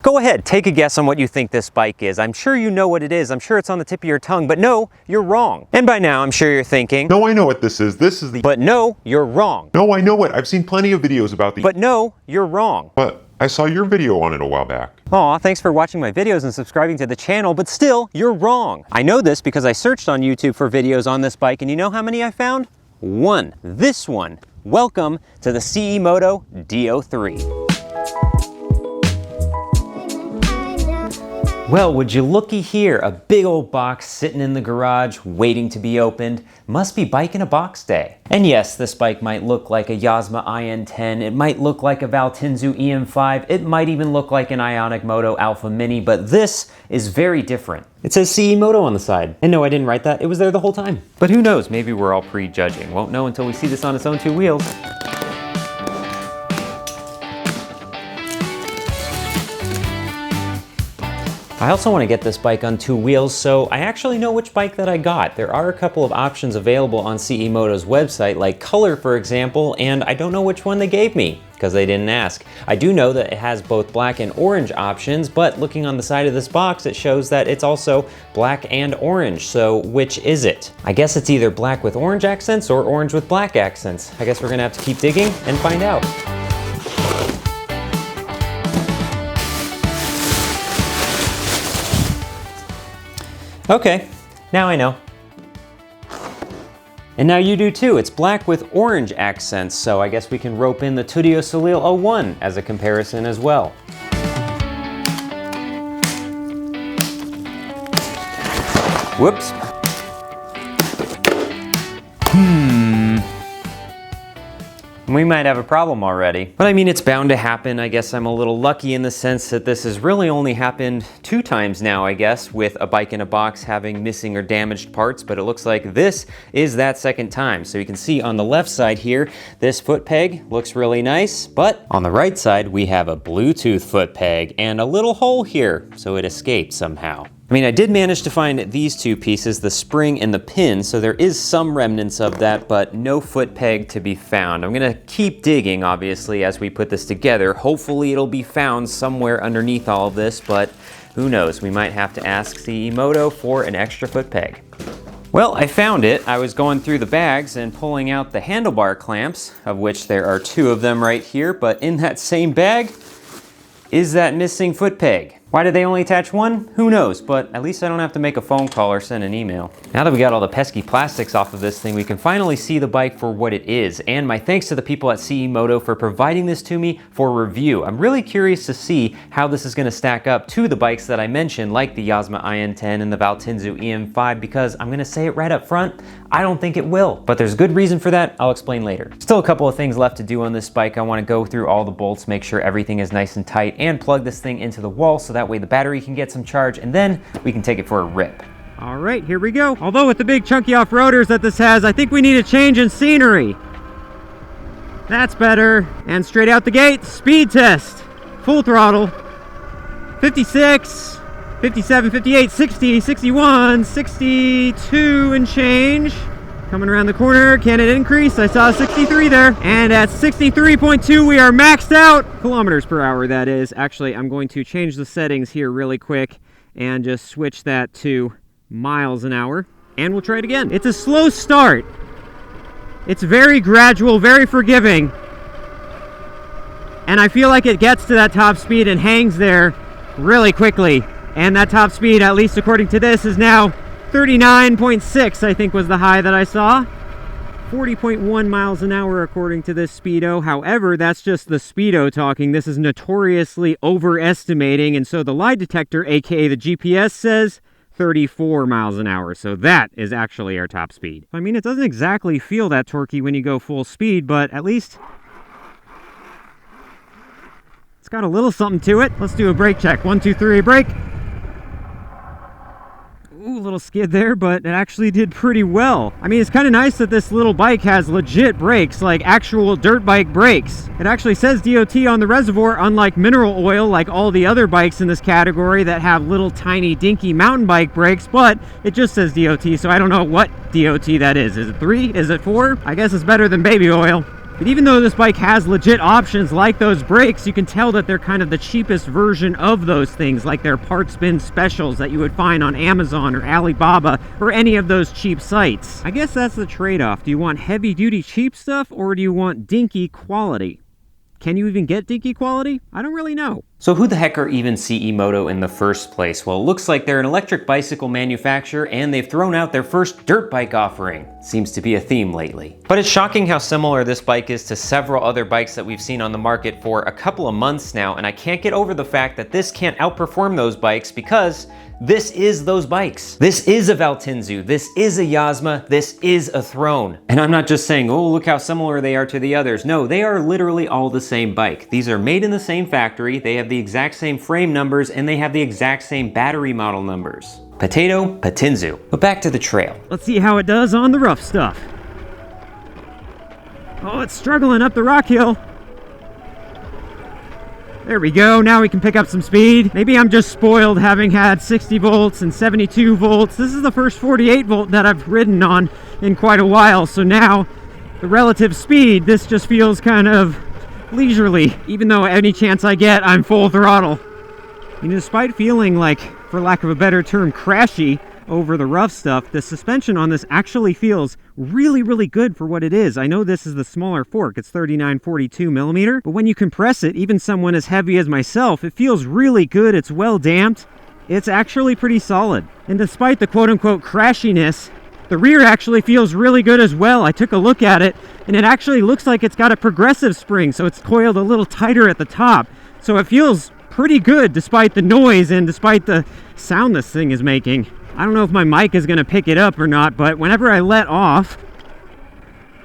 Go ahead, take a guess on what you think this bike is. I'm sure you know what it is. I'm sure it's on the tip of your tongue, but no, you're wrong. And by now, I'm sure you're thinking, no, I know what this is. This is the... But no, you're wrong. No, I know it. I've seen plenty of videos about the... But no, you're wrong. But I saw your video on it a while back. Aw, thanks for watching my videos and subscribing to the channel, but still, you're wrong. I know this because I searched on YouTube for videos on this bike, and you know how many I found? One. This one. Welcome to the CEMOTO Do3. Well, would you looky here, a big old box sitting in the garage waiting to be opened. Must be bike in a box day. And yes, this bike might look like a Yozma IN10, it might look like a Valtinsu EM5, it might even look like an Ionic Moto Alpha Mini, but this is very different. It says CEMOTO on the side. And no, I didn't write that, it was there the whole time. But who knows, maybe we're all prejudging. Won't know until we see this on its own two wheels. I also want to get this bike on two wheels, so I actually know which bike that I got. There are a couple of options available on CEMOTO's website, like color, for example, and I don't know which one they gave me, because they didn't ask. I do know that it has both black and orange options, but looking on the side of this box, it shows that it's also black and orange, so which is it? I guess it's either black with orange accents or orange with black accents. I guess we're gonna have to keep digging and find out. Okay, now I know. And now you do too. It's black with orange accents, so I guess we can rope in the Tudio Salil 01 as a comparison as well. Whoops. We might have a problem already. But I mean, it's bound to happen. I guess I'm a little lucky in the sense that this has really only happened 2 times now, I guess, with a bike in a box having missing or damaged parts, but it looks like this is that second time. So you can see on the left side here, this foot peg looks really nice, but on the right side, we have a Bluetooth foot peg and a little hole here, so it escaped somehow. I mean, I did manage to find these two pieces, the spring and the pin, so there is some remnants of that, but no foot peg to be found. I'm gonna keep digging, obviously, as we put this together. Hopefully it'll be found somewhere underneath all of this, but who knows? We might have to ask CEMOTO for an extra foot peg. Well, I found it. I was going through the bags and pulling out the handlebar clamps, of which there are 2 of them right here, but in that same bag is that missing foot peg. Why did they only attach 1? Who knows, but at least I don't have to make a phone call or send an email. Now that we got all the pesky plastics off of this thing, we can finally see the bike for what it is. And my thanks to the people at CEMOTO for providing this to me for review. I'm really curious to see how this is gonna stack up to the bikes that I mentioned, like the Yozma IN10 and the Valtinsu EM5, because I'm gonna say it right up front, I don't think it will. But there's good reason for that, I'll explain later. Still a couple of things left to do on this bike. I wanna go through all the bolts, make sure everything is nice and tight, and plug this thing into the wall so that way the battery can get some charge, and then we can take it for a rip. All right, here we go. Although with the big chunky off-roaders that this has, I think we need a change in scenery. That's better. And straight out the gate, speed test. Full throttle. 56, 57, 58, 60, 61, 62 and change. Coming around the corner, can it increase? I saw 63 there. And at 63.2, we are maxed out. Kilometers per hour, that is. Actually, I'm going to change the settings here really quick and just switch that to miles an hour. And we'll try it again. It's a slow start. It's very gradual, very forgiving. And I feel like it gets to that top speed and hangs there really quickly. And that top speed, at least according to this, is now 39.6, I think was the high that I saw. 40.1 miles an hour according to this speedo. However, that's just the speedo talking. This is notoriously overestimating, and so the lie detector, aka the GPS, says 34 miles an hour. So that is actually our top speed. I mean, it doesn't exactly feel that torquey when you go full speed, but at least it's got a little something to it. Let's do a brake check. 1, 2, 3, brake. Ooh, a little skid there, but it actually did pretty well. I mean, it's kind of nice that this little bike has legit brakes, like actual dirt bike brakes. It actually says DOT on the reservoir, unlike mineral oil, like all the other bikes in this category that have little tiny dinky mountain bike brakes, but it just says DOT, so I don't know what DOT that is. Is it 3? Is it 4? I guess it's better than baby oil. But even though this bike has legit options like those brakes, you can tell that they're kind of the cheapest version of those things, like their parts bin specials that you would find on Amazon or Alibaba or any of those cheap sites. I guess that's the trade-off. Do you want heavy-duty cheap stuff, or do you want dinky quality? Can you even get dinky quality? I don't really know. So who the heck are even CEMOTO in the first place? Well, it looks like they're an electric bicycle manufacturer and they've thrown out their first dirt bike offering. Seems to be a theme lately. But it's shocking how similar this bike is to several other bikes that we've seen on the market for a couple of months now, and I can't get over the fact that this can't outperform those bikes because this is those bikes. This is a Valtinsu, this is a Yozma, this is a Throne. And I'm not just saying, oh, look how similar they are to the others. No, they are literally all the same bike. These are made in the same factory, they have the exact same frame numbers, and they have the exact same battery model numbers. Potato, Patinzu. But back to the trail. Let's see how it does on the rough stuff. Oh, it's struggling up the rock hill. There we go, now we can pick up some speed. Maybe I'm just spoiled having had 60 volts and 72 volts. This is the first 48 volt that I've ridden on in quite a while, so now the relative speed, this just feels kind of leisurely, even though any chance I get, I'm full throttle. And despite feeling like, for lack of a better term, crashy over the rough stuff, the suspension on this actually feels really, really good for what it is. I know this is the smaller fork, it's 39-42 millimeter, but when you compress it, even someone as heavy as myself, it feels really good, it's well damped, it's actually pretty solid. And despite the quote-unquote crashiness, the rear actually feels really good as well. I took a look at it, and it actually looks like it's got a progressive spring, so it's coiled a little tighter at the top. So it feels pretty good despite the noise and despite the sound this thing is making. I don't know if my mic is going to pick it up or not, but whenever I let off,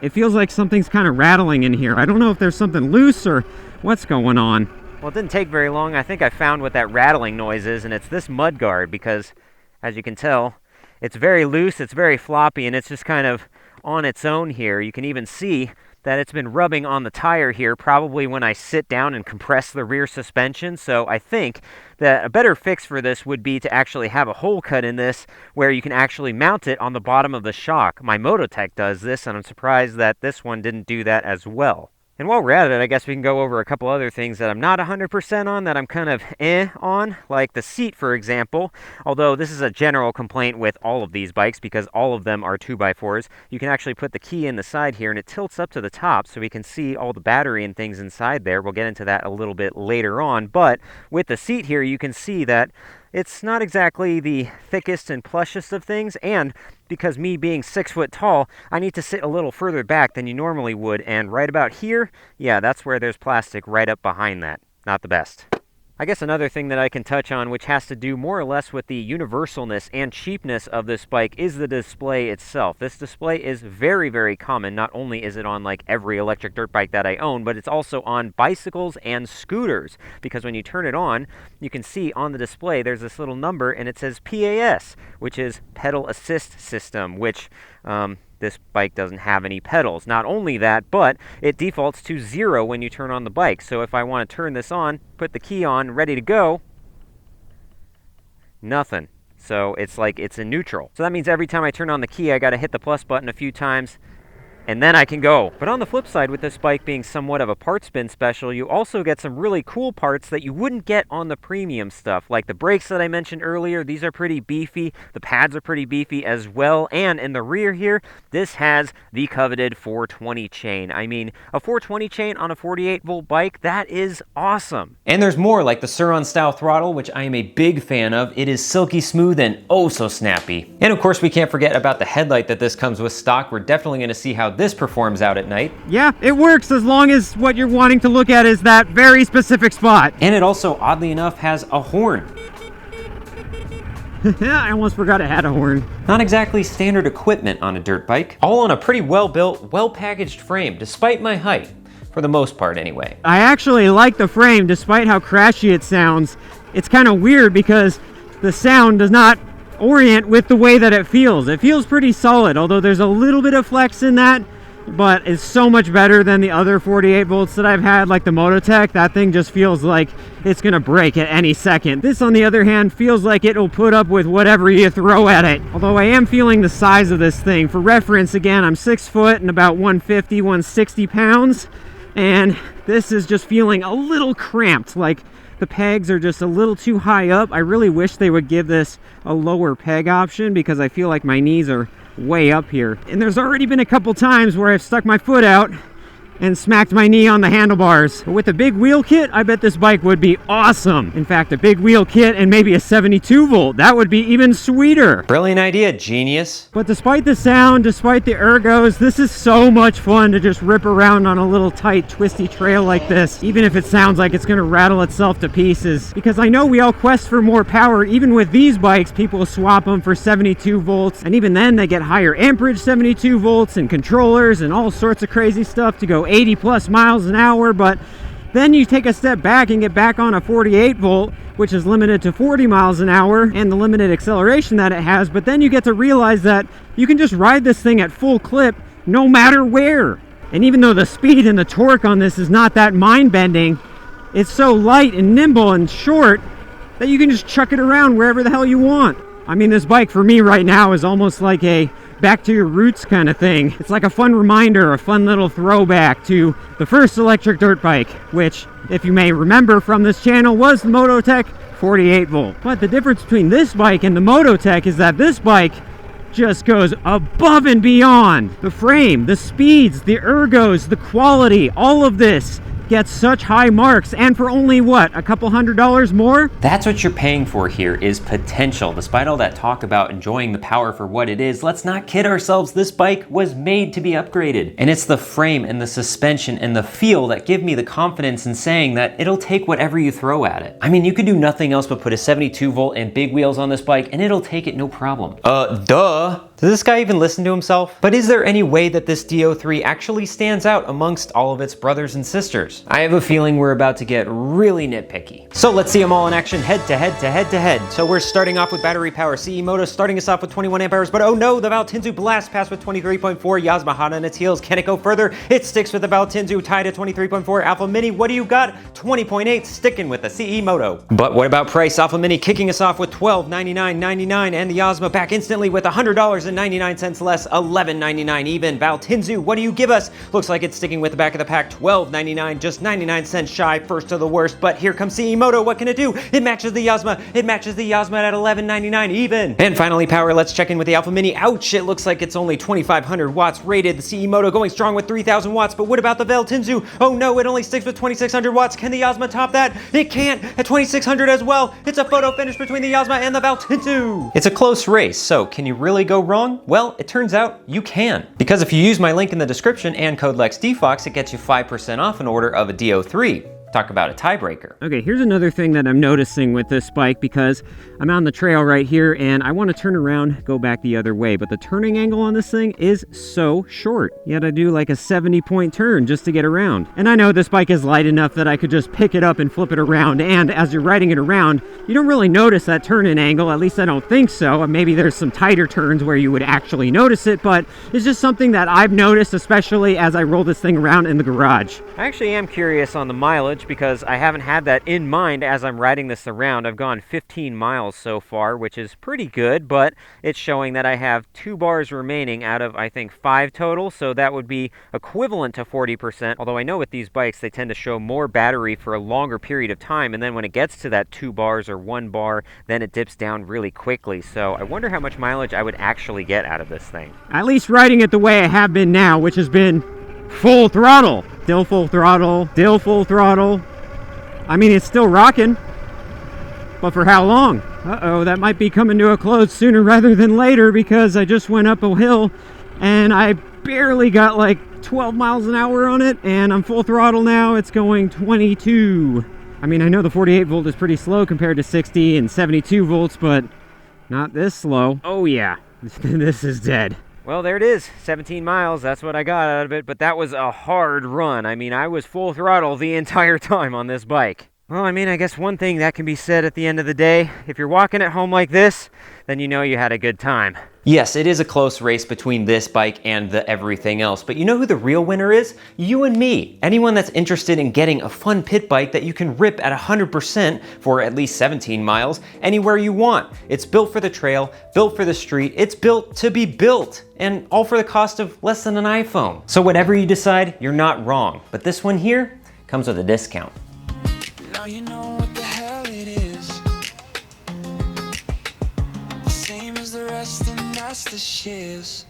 it feels like something's kind of rattling in here. I don't know if there's something loose or what's going on. Well, it didn't take very long. I think I found what that rattling noise is, and it's this mud guard because, as you can tell, it's very loose, it's very floppy, and it's just kind of on its own here. You can even see that it's been rubbing on the tire here, probably when I sit down and compress the rear suspension. So I think that a better fix for this would be to actually have a hole cut in this where you can actually mount it on the bottom of the shock. My Mototech does this, and I'm surprised that this one didn't do that as well. And while we're at it, I guess we can go over a couple other things that I'm not 100% on, that I'm kind of on, like the seat, for example. Although this is a general complaint with all of these bikes because all of them are 2x4s. You can actually put the key in the side here and it tilts up to the top so we can see all the battery and things inside there. We'll get into that a little bit later on. But with the seat here, you can see that it's not exactly the thickest and plushest of things, and because me being 6 foot tall, I need to sit a little further back than you normally would, and right about here, yeah, that's where there's plastic right up behind that. Not the best. I guess another thing that I can touch on, which has to do more or less with the universalness and cheapness of this bike, is the display itself. This display is very, very common. Not only is it on like every electric dirt bike that I own, but it's also on bicycles and scooters, because when you turn it on, you can see on the display there's this little number and it says PAS, which is pedal assist system, which this bike doesn't have any pedals. Not only that, but it defaults to 0 when you turn on the bike. So if I want to turn this on, put the key on, ready to go, nothing. So it's like it's in neutral. So that means every time I turn on the key, I got to hit the plus button a few times, and then I can go. But on the flip side, with this bike being somewhat of a parts bin special, you also get some really cool parts that you wouldn't get on the premium stuff. Like the brakes that I mentioned earlier, these are pretty beefy. The pads are pretty beefy as well. And in the rear here, this has the coveted 420 chain. I mean, a 420 chain on a 48 volt bike, that is awesome. And there's more, like the Sur-Ron style throttle, which I am a big fan of. It is silky smooth and oh so snappy. And of course, we can't forget about the headlight that this comes with stock. We're definitely going to see how this performs out at night. Yeah, it works as long as what you're wanting to look at is that very specific spot. And it also, oddly enough, has a horn. I almost forgot it had a horn. Not exactly standard equipment on a dirt bike. All on a pretty well-built, well-packaged frame, despite my height. For the most part, anyway. I actually like the frame, despite how crashy it sounds. It's kind of weird because the sound does not orient with the way that it feels. It feels pretty solid, although there's a little bit of flex in that. but it's so much better than the other 48 volts that I've had, like the Mototech. That thing just feels like it's gonna break at any second. This, on the other hand, feels like it'll put up with whatever you throw at it. Although I am feeling the size of this thing. For reference, again, I'm 6 foot and about 150, 160 pounds, and this is just feeling a little cramped, like the pegs are just a little too high up. I really wish they would give this a lower peg option because I feel like my knees are way up here. And there's already been a couple times where I've stuck my foot out and smacked my knee on the handlebars. But with a big wheel kit, I bet this bike would be awesome. In fact, a big wheel kit and maybe a 72 volt, that would be even sweeter. Brilliant idea, genius. But despite the sound, despite the ergos, this is so much fun to just rip around on a little tight, twisty trail like this, even if it sounds like it's gonna rattle itself to pieces. Because I know we all quest for more power. Even with these bikes, people swap them for 72 volts, and even then they get higher amperage 72 volts and controllers and all sorts of crazy stuff to go 80 plus miles an hour. But then you take a step back and get back on a 48 volt, which is limited to 40 miles an hour and the limited acceleration that it has. But then you get to realize that you can just ride this thing at full clip no matter where. And even though the speed and the torque on this is not that mind-bending, it's so light and nimble and short that you can just chuck it around wherever the hell you want. I mean, this bike for me right now is almost like a back to your roots kind of thing. It's like a fun reminder, a fun little throwback to the first electric dirt bike, which, if you may remember from this channel, was the Mototech 48 volt. But the difference between this bike and the Mototech is that this bike just goes above and beyond. The frame, the speeds, the ergos, the quality, all of this gets such high marks, and for only what, a couple $100 more? That's what you're paying for here, is potential. Despite all that talk about enjoying the power for what it is, let's not kid ourselves. This bike was made to be upgraded. And it's the frame and the suspension and the feel that give me the confidence in saying that it'll take whatever you throw at it. I mean, you could do nothing else but put a 72 volt and big wheels on this bike and it'll take it no problem. Duh. Does this guy even listen to himself? But is there any way that this Do3 actually stands out amongst all of its brothers and sisters? I have a feeling we're about to get really nitpicky. So let's see them all in action, head to head to head to head. So we're starting off with battery power. CEMOTO starting us off with 21 amp hours, but oh no, the Valtinsu Blast Pass with 23.4. Yozma hot on its heels. Can it go further? It sticks with the Valtinsu tied at 23.4. Alpha Mini, what do you got? 20.8, sticking with the CEMOTO. But what about price? Alpha Mini kicking us off with $1299.99, and the Yozma back instantly with $100.99 less, $11.99 even. Valtinsu, what do you give us? Looks like it's sticking with the back of the pack, $12.99, just 99 cents shy, first to the worst. But here comes CEMOTO. What can it do? It matches the Yozma. It matches the Yozma at $11.99 even. And finally, power. Let's check in with the Alpha Mini. Ouch, it looks like it's only 2,500 watts rated. The CEMOTO going strong with 3,000 watts. But what about the Valtinsu? Oh no, it only sticks with 2,600 watts. Can the Yozma top that? It can't at 2,600 as well. It's a photo finish between the Yozma and the Valtinsu. It's a close race, so can you really go wrong? Well, it turns out you can. Because if you use my link in the description and code LexDFox, it gets you 5% off an order of a Do3. Talk about a tiebreaker. Okay, here's another thing that I'm noticing with this bike, because I'm on the trail right here and I want to turn around, go back the other way, but the turning angle on this thing is so short. You had to do like a 70-point turn just to get around. And I know this bike is light enough that I could just pick it up and flip it around, and as you're riding it around, you don't really notice that turn-in angle, at least I don't think so. Maybe there's some tighter turns where you would actually notice it, but it's just something that I've noticed, especially as I roll this thing around in the garage. I actually am curious on the mileage, because I haven't had that in mind as I'm riding this around. I've gone 15 miles so far, which is pretty good, but it's showing that I have 2 bars remaining out of, I think, 5 total, so that would be equivalent to 40%, although I know with these bikes they tend to show more battery for a longer period of time, and then when it gets to that 2 bars or 1 bar, then it dips down really quickly, so I wonder how much mileage I would actually get out of this thing. At least riding it the way I have been now, which has been full throttle. Still full throttle, still full throttle. I mean, it's still rocking, but for how long? Uh-oh, that might be coming to a close sooner rather than later, because I just went up a hill and I barely got like 12 miles an hour on it, and I'm full throttle now. It's going 22. I mean, I know the 48 volt is pretty slow compared to 60 and 72 volts, but not this slow. Oh yeah, this is dead. Well, there it is, 17 miles, that's what I got out of it, but that was a hard run. I mean, I was full throttle the entire time on this bike. Well, I mean, I guess one thing that can be said at the end of the day, if you're walking at home like this, then you know you had a good time. Yes, it is a close race between this bike and the everything else, but you know who the real winner is? You and me. Anyone that's interested in getting a fun pit bike that you can rip at 100% for at least 17 miles anywhere you want. It's built for the trail, built for the street, it's built to be built, and all for the cost of less than an iPhone. So whatever you decide, you're not wrong. But this one here comes with a discount. Now you know what the hell it is. The same as the rest, and that's the shiz.